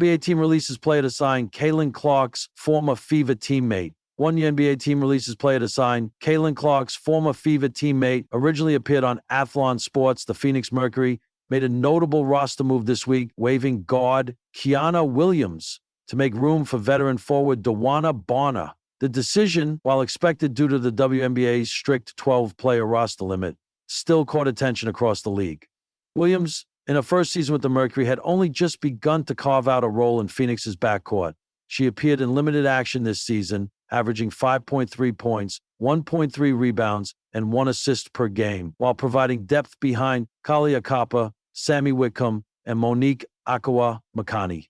NBA team releases player to sign Caitlin Clark's former Fever teammate. One NBA team releases player to sign Caitlin Clark's former Fever teammate. Originally appeared on Athlon Sports, the Phoenix Mercury, made a notable roster move this week, waiving guard Kiana Williams to make room for veteran forward DeWanna Bonner. The decision, while expected due to the WNBA's strict 12-player roster limit, still caught attention across the league. Williams, in her first season with the Mercury, had only just begun to carve out a role in Phoenix's backcourt. She appeared in limited action this season, averaging 5.3 points, 1.3 rebounds, and 1 assist per game, while providing depth behind Kahleah Copper, Sami Whitcomb, and Monique Akoa-Makani.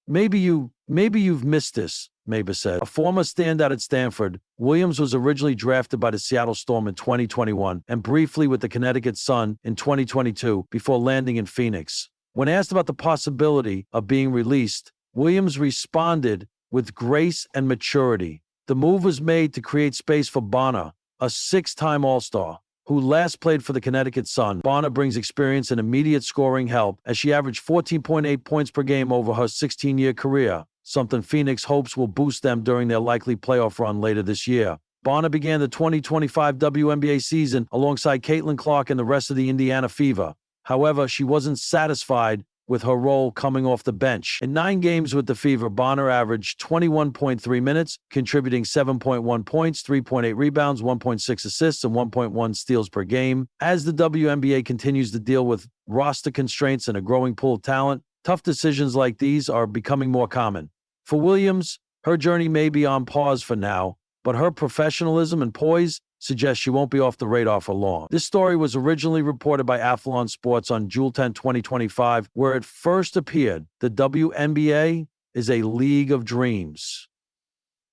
Maybe you've missed this, Maba said. A former standout at Stanford, Williams was originally drafted by the Seattle Storm in 2021 and briefly with the Connecticut Sun in 2022 before landing in Phoenix. When asked about the possibility of being released, Williams responded with grace and maturity. The move was made to create space for Bonner, a 6-time All-Star, who last played for the Connecticut Sun. Bonner brings experience and immediate scoring help as she averaged 14.8 points per game over her 16-year career, something Phoenix hopes will boost them during their likely playoff run later this year. Bonner began the 2025 WNBA season alongside Caitlin Clark and the rest of the Indiana Fever. However, she wasn't satisfied with her role coming off the bench. In 9 games with the Fever, Bonner averaged 21.3 minutes, contributing 7.1 points, 3.8 rebounds, 1.6 assists, and 1.1 steals per game. As the WNBA continues to deal with roster constraints and a growing pool of talent, tough decisions like these are becoming more common. For Williams, her journey may be on pause for now, but her professionalism and poise suggests she won't be off the radar for long. This story was originally reported by Athlon Sports on June 10, 2025, where it first appeared. The WNBA is a league of dreams,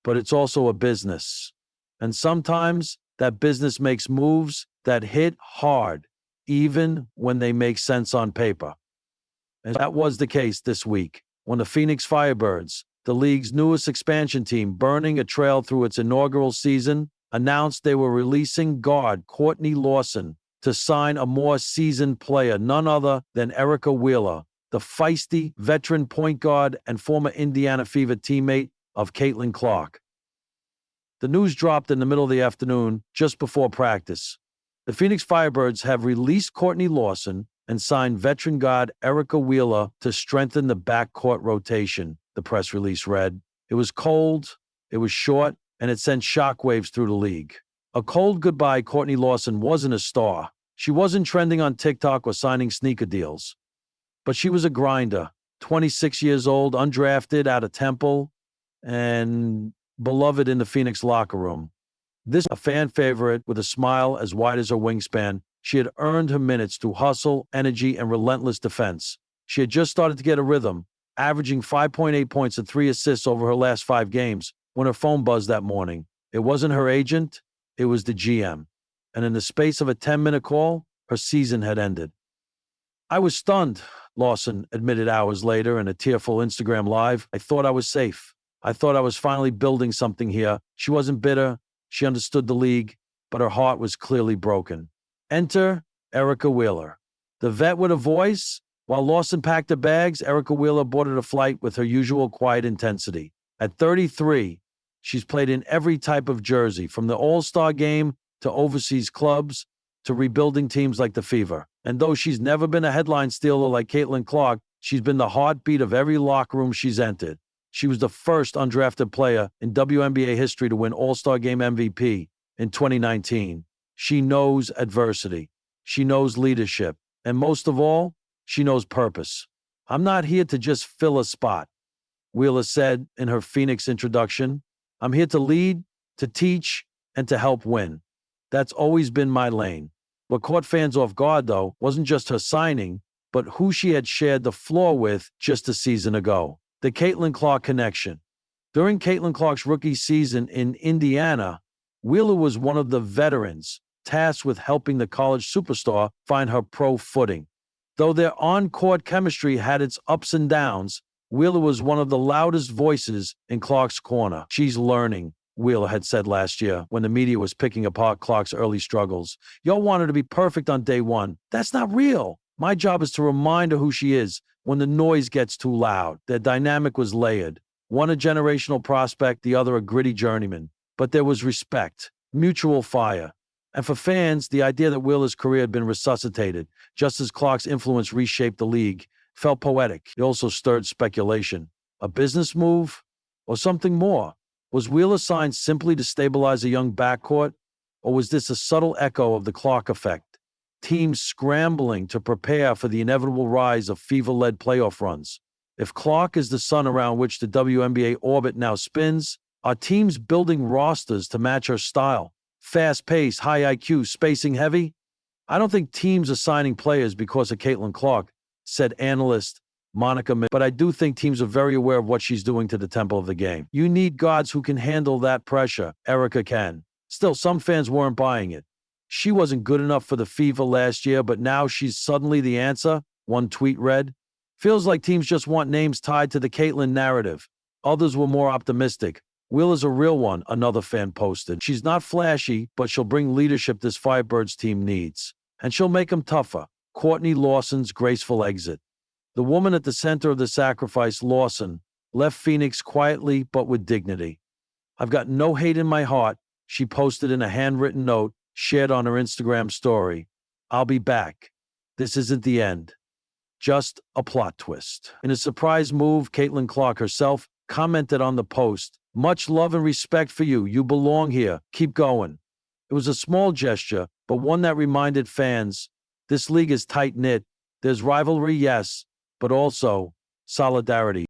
but it's also a business. And sometimes that business makes moves that hit hard, even when they make sense on paper. And that was the case this week when the Phoenix Firebirds, the league's newest expansion team, burning a trail through its inaugural season, announced they were releasing guard Courtney Lawson to sign a more seasoned player, none other than Erica Wheeler, the feisty veteran point guard and former Indiana Fever teammate of Caitlin Clark. The news dropped in the middle of the afternoon, just before practice. The Phoenix Firebirds have released Courtney Lawson and signed veteran guard Erica Wheeler to strengthen the backcourt rotation, the press release read. It was cold, it was short, and it sent shockwaves through the league. A cold goodbye. Courtney Lawson wasn't a star. She wasn't trending on TikTok or signing sneaker deals. But she was a grinder, 26 years old, undrafted out of Temple, and beloved in the Phoenix locker room. This a fan favorite with a smile as wide as her wingspan. She had earned her minutes through hustle, energy, and relentless defense. She had just started to get a rhythm, averaging 5.8 points and 3 assists over her last 5 games. When her phone buzzed that morning, it wasn't her agent, it was the GM. And in the space of a 10-minute call, her season had ended. I was stunned, Lawson admitted hours later in a tearful Instagram Live. I thought I was safe. I thought I was finally building something here. She wasn't bitter. She understood the league, but her heart was clearly broken. Enter Erica Wheeler. The vet with a voice. While Lawson packed her bags, Erica Wheeler boarded a flight with her usual quiet intensity. At 33, she's played in every type of jersey, from the All-Star game to overseas clubs to rebuilding teams like the Fever. And though she's never been a headline stealer like Caitlin Clark, she's been the heartbeat of every locker room she's entered. She was the first undrafted player in WNBA history to win All-Star Game MVP in 2019. She knows adversity. She knows leadership. And most of all, she knows purpose. I'm not here to just fill a spot, Wheeler said in her Phoenix introduction. I'm here to lead, to teach, and to help win. That's always been my lane. What caught fans off guard, though, wasn't just her signing, but who she had shared the floor with just a season ago. The Caitlin Clark connection. During Caitlin Clark's rookie season in Indiana, Wheeler was one of the veterans tasked with helping the college superstar find her pro footing. Though their on-court chemistry had its ups and downs, Wheeler was one of the loudest voices in Clark's corner. She's learning, Wheeler had said last year when the media was picking apart Clark's early struggles. Y'all want her to be perfect on day one. That's not real. My job is to remind her who she is when the noise gets too loud. Their dynamic was layered. One a generational prospect, the other a gritty journeyman. But there was respect, mutual fire. And for fans, the idea that Wheeler's career had been resuscitated, just as Clark's influence reshaped the league, felt poetic. It also stirred speculation. A business move? Or something more? Was Wheeler signed simply to stabilize a young backcourt? Or was this a subtle echo of the Clark effect? Teams scrambling to prepare for the inevitable rise of fever-led playoff runs. If Clark is the sun around which the WNBA orbit now spins, are teams building rosters to match her style? Fast-paced, high IQ, spacing heavy? I don't think teams are signing players because of Caitlin Clark, said analyst Monique, but I do think teams are very aware of what she's doing to the tempo of the game. You need guards who can handle that pressure. Erica can. Still, some fans weren't buying it. She wasn't good enough for the Fever last year, but now she's suddenly the answer, one tweet read. Feels like teams just want names tied to the Caitlin narrative. Others were more optimistic. Wheeler's a real one, another fan posted. She's not flashy, but she'll bring leadership this Firebirds team needs. And she'll make them tougher. Courtney Lawson's graceful exit. The woman at the center of the sacrifice, Lawson, left Phoenix quietly but with dignity. I've got no hate in my heart, she posted in a handwritten note shared on her Instagram story. I'll be back. This isn't the end. Just a plot twist. In a surprise move, Caitlin Clark herself commented on the post, "Much love and respect for you. You belong here. Keep going." It was a small gesture, but one that reminded fans, this league is tight-knit. There's rivalry, yes, but also solidarity.